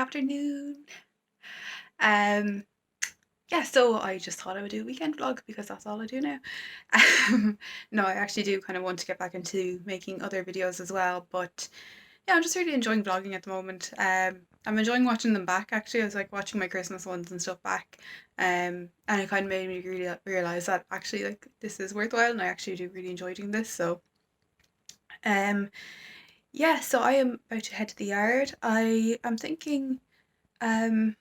afternoon. Um, yeah, so I just thought I would do a weekend vlog because that's all I do now. Um, no, I actually do kind of want to get back into making other videos as well, but yeah, I'm just really enjoying vlogging at the moment. I'm enjoying watching them back actually. I was like watching my Christmas ones and stuff back. And it kind of made me really realize that actually like this is worthwhile and I actually do really enjoy doing this. So um yeah, so I am about to head to the yard. I am thinking um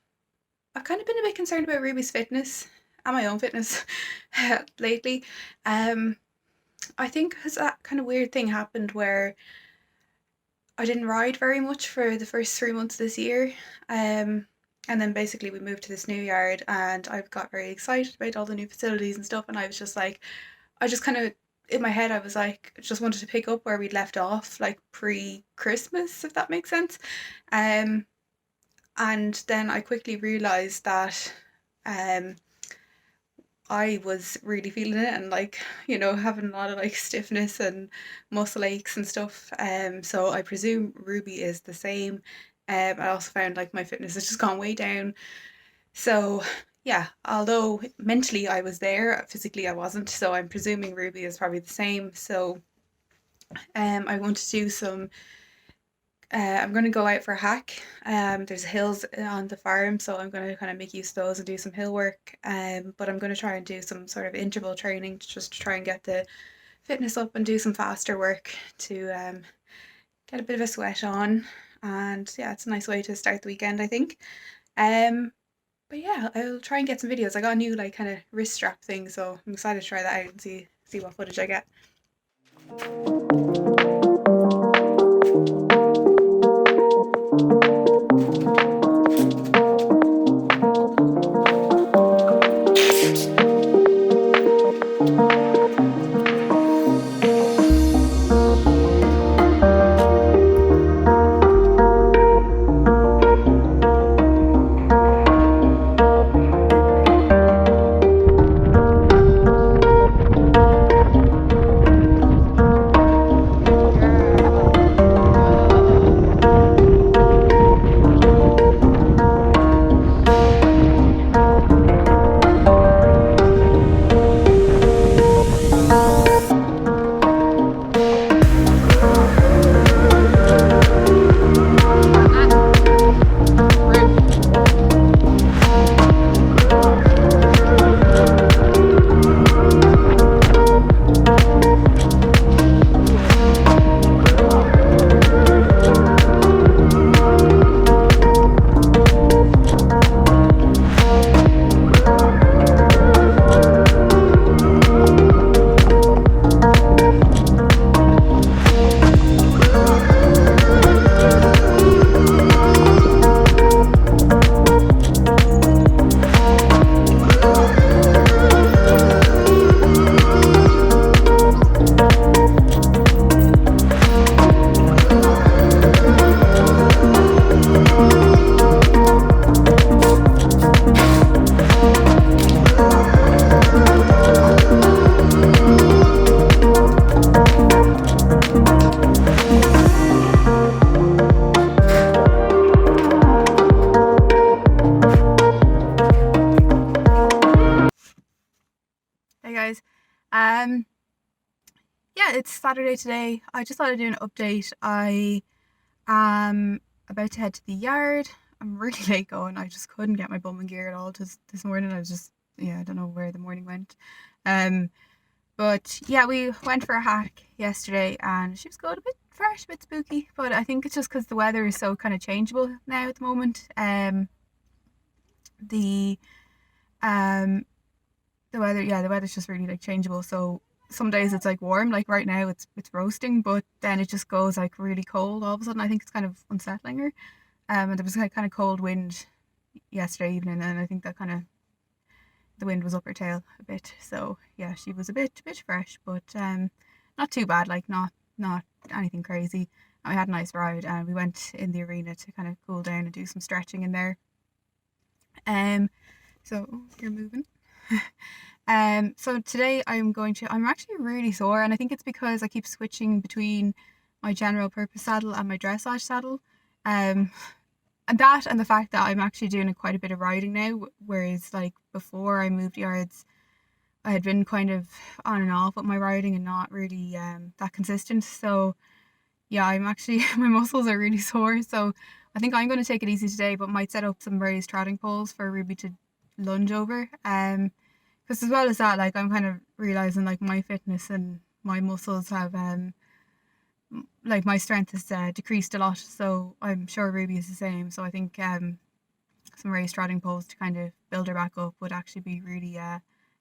I've kind of been a bit concerned about Ruby's fitness and my own fitness lately. Um, I think because that kind of weird thing happened where I didn't ride very much for the first 3 months this year. Um, and then basically we moved to this new yard and I got very excited about all the new facilities and stuff. And I was just like, I just kind of, in my head, I was like, just wanted to pick up where we'd left off, like pre Christmas, if that makes sense. Um, and then I quickly realized that um I was really feeling it and like, having a lot of like stiffness and muscle aches and stuff. So I presume Ruby is the same. I also found like my fitness has just gone way down. So yeah, although mentally I was there, physically I wasn't. So I'm presuming Ruby is probably the same. So I want to do some I'm going to go out for a hike. There's hills on the farm, so I'm going to kind of make use of those and do some hill work. But I'm going to try and do some sort of interval training just to try and get the fitness up and do some faster work to get a bit of a sweat on. And yeah, it's a nice way to start the weekend, I think. Um, but yeah, I'll try and get some videos. I got a new like kind of wrist strap thing, so I'm excited to try that out and see what footage I get. Hey guys. Um yeah, it's Saturday today. I just thought I'd do an update. I am about to head to the yard. I'm really late going. I just couldn't get my bum and gear at all this morning. I was just, yeah, I don't know where the morning went. Um, but yeah, we went for a hike yesterday and she was good, a bit fresh, a bit spooky. But I think it's just because the weather is so kind of changeable now at the moment. The um the weather, yeah, the weather's just really like changeable. So some days it's like warm, like right now it's roasting, but then it just goes like really cold all of a sudden. I think it's kind of unsettling her. And there was like kind of cold wind yesterday evening, and I think that kind of the wind was up her tail a bit. So yeah, she was a bit fresh, but not too bad. Like not anything crazy. And we had a nice ride, and we went in the arena to kind of cool down and do some stretching in there. Um, so oh, you're moving. So today I'm actually really sore, and I think it's because I keep switching between my general purpose saddle and my dressage saddle. Um, And that and the fact that I'm actually doing quite a bit of riding now, whereas like before I moved yards, I had been kind of on and off with my riding and not really that consistent. So yeah, I'm actually my muscles are really sore. So I think I'm going to take it easy today, but might set up some raised trotting poles for Ruby to lunge over. Because as well as that, like I'm kind of realizing like my fitness and my muscles have like my strength has decreased a lot. So I'm sure Ruby is the same. So I think some raised trotting poles to kind of build her back up would actually be really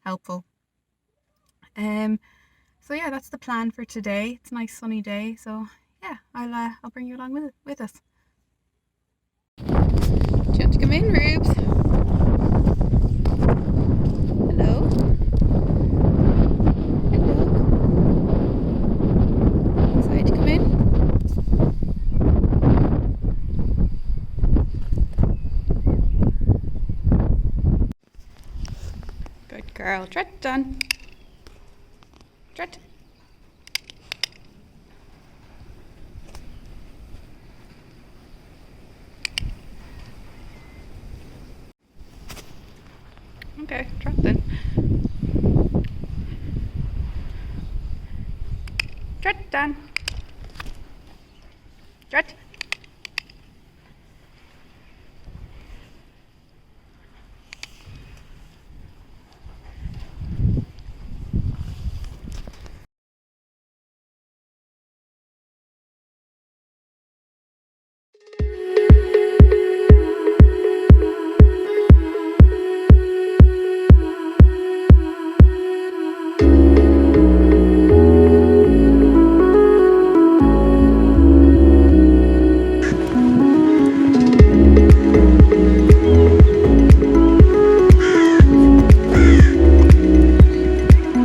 helpful. Um, so yeah, that's the plan for today. It's a nice sunny day, so yeah, I'll bring you along with us. Do you want to come in, Rubes? Hello. Hello. Excited to come in? Good girl. Trot, done. Trot. Okay, trot then. Trot, done. Trot.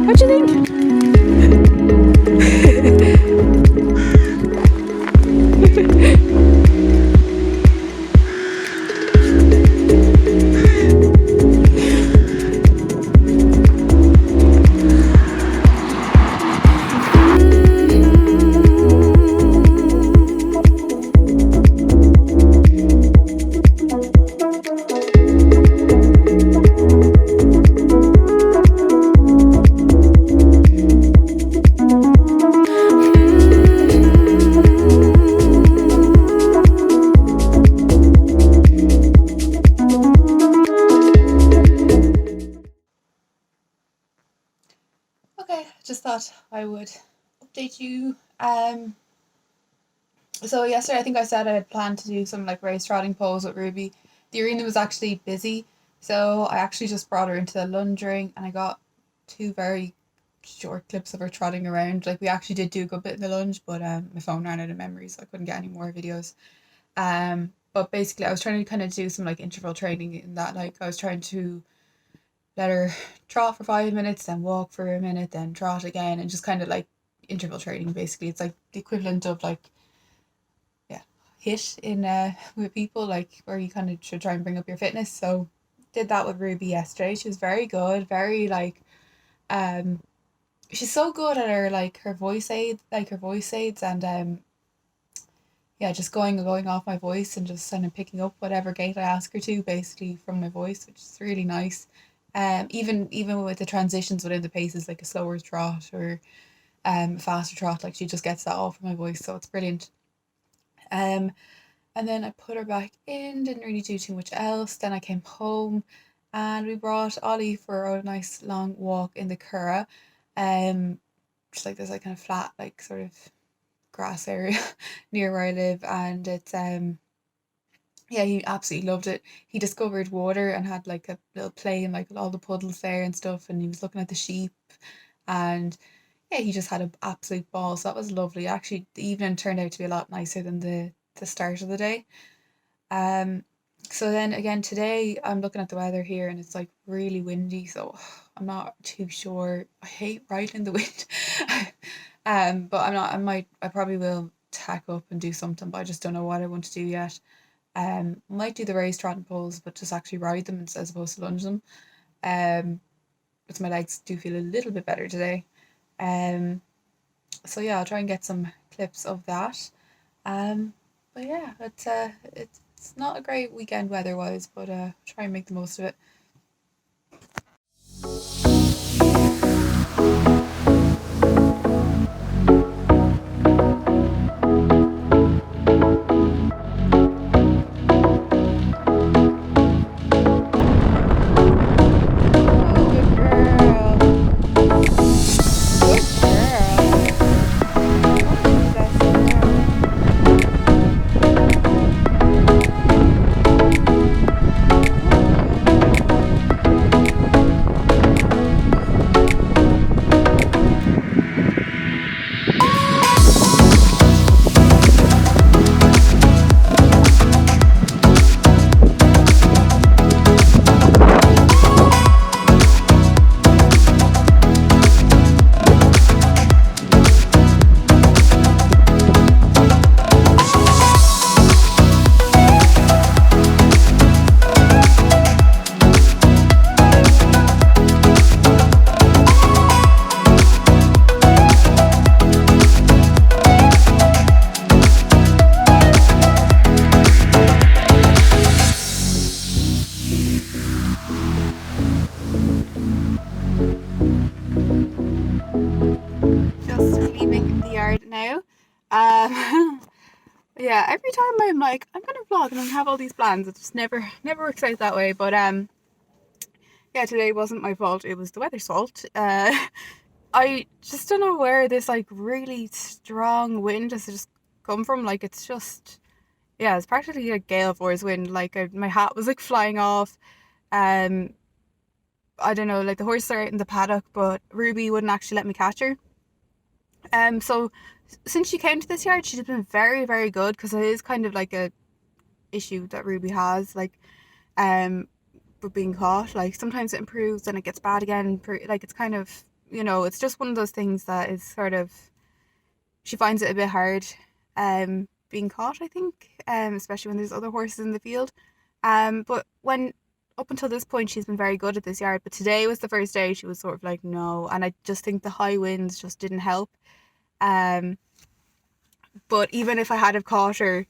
What do you think? Okay, just thought I would update you. So yesterday I think I said I had planned to do some like race trotting poles with Ruby. The arena was actually busy, so I actually just brought her into the lunge ring and I got two very short clips of her trotting around. Like we actually did do a good bit in the lunge, but my phone ran out of memory, so I couldn't get any more videos. But basically I was trying to kind of do some like interval training in that. Like I was trying to let her trot for 5 minutes, then walk for a minute, then trot again, and just kind of like interval training. Basically, it's like the equivalent of like yeah, hit in with people, like where you kind of should try and bring up your fitness. So did that with Ruby yesterday. She was very good, very like um she's so good at her like her voice aids and yeah, just going off my voice and just kind of picking up whatever gait I ask her to basically from my voice, which is really nice. Even with the transitions within the paces, like a slower trot or a faster trot, like she just gets that all from my voice, so it's brilliant. Um, and then I put her back in, didn't really do too much else. Then I came home and we brought Ollie for a nice long walk in the Curragh. Um, just like there's like kind of flat, like sort of grass area near where I live, and it's yeah, he absolutely loved it. He discovered water and had like a little play in like all the puddles there and stuff, and he was looking at the sheep, and yeah, he just had an absolute ball. So that was lovely. Actually, the evening turned out to be a lot nicer than the start of the day. Um, so then again today I'm looking at the weather here and it's like really windy, so I'm not too sure. I hate riding in the wind. But I'm not. I probably will tack up and do something, but I just don't know what I want to do yet. Might do the raised trotting poles, but just actually ride them as opposed to lunge them. Um, because my legs do feel a little bit better today. Um, so yeah, I'll try and get some clips of that. Um, but yeah, it's It's not a great weekend weather-wise, but try and make the most of it. Oh, good girl. Good girl. Oh, bless her. Oh. Just leaving the yard now. Yeah, every time I'm like, I'm gonna vlog and I have all these plans, it just never works out that way. But yeah, today wasn't my fault. It was the weather's fault. I just don't know where this like really strong wind has just come from. Like it's just, yeah, it's practically a gale force wind. Like my hat was like flying off. Um, I don't know, like the horses are out in the paddock, but Ruby wouldn't actually let me catch her. So since she came to this yard, she's been very good because it is kind of like a issue that Ruby has, like um, with being caught. Like sometimes it improves and it gets bad again. Like it's kind of, it's just one of those things that is sort of, she finds it a bit hard, being caught. I think, especially when there's other horses in the field. But when up until this point, she's been very good at this yard. But today was the first day she was sort of like no, and I just think the high winds just didn't help. Um, but even if I had have caught her,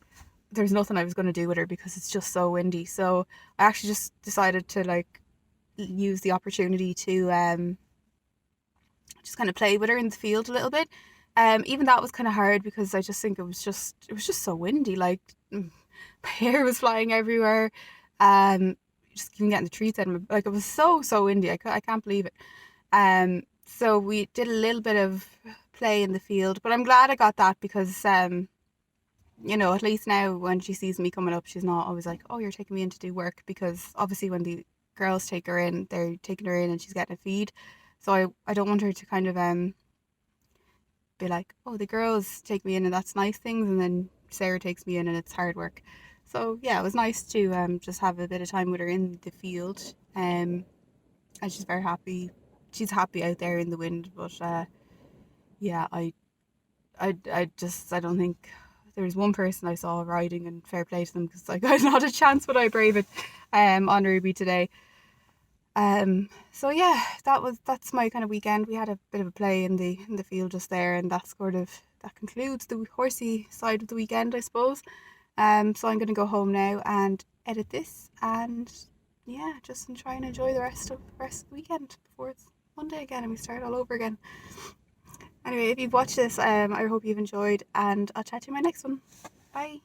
there's nothing I was going to do with her because it's just so windy. So I actually just decided to like use the opportunity to just kind of play with her in the field a little bit. Even that was kind of hard because I just think it was just so windy. Like my hair was flying everywhere. Um, just even getting the trees out of my, like it was so windy. I can't believe it. So we did a little bit of play in the field, but I'm glad I got that because at least now when she sees me coming up, she's not always like, oh, you're taking me in to do work, because obviously when the girls take her in, they're taking her in and she's getting a feed. So I don't want her to kind of be like, oh, the girls take me in and that's nice things, and then Sarah takes me in and it's hard work. So yeah, it was nice to just have a bit of time with her in the field. And she's very happy. She's happy out there in the wind, but yeah, I don't think there was one person I saw riding, and fair play to them because like I had not a chance, but I brave it on Ruby today. So yeah, that's my kind of weekend. We had a bit of a play in the field just there, and that concludes the horsey side of the weekend, I suppose. So I'm gonna go home now and edit this, and yeah, just try and enjoy the rest of the weekend before it's Monday again and we start all over again. Anyway, if you've watched this, I hope you've enjoyed, and I'll chat to you in my next one. Bye.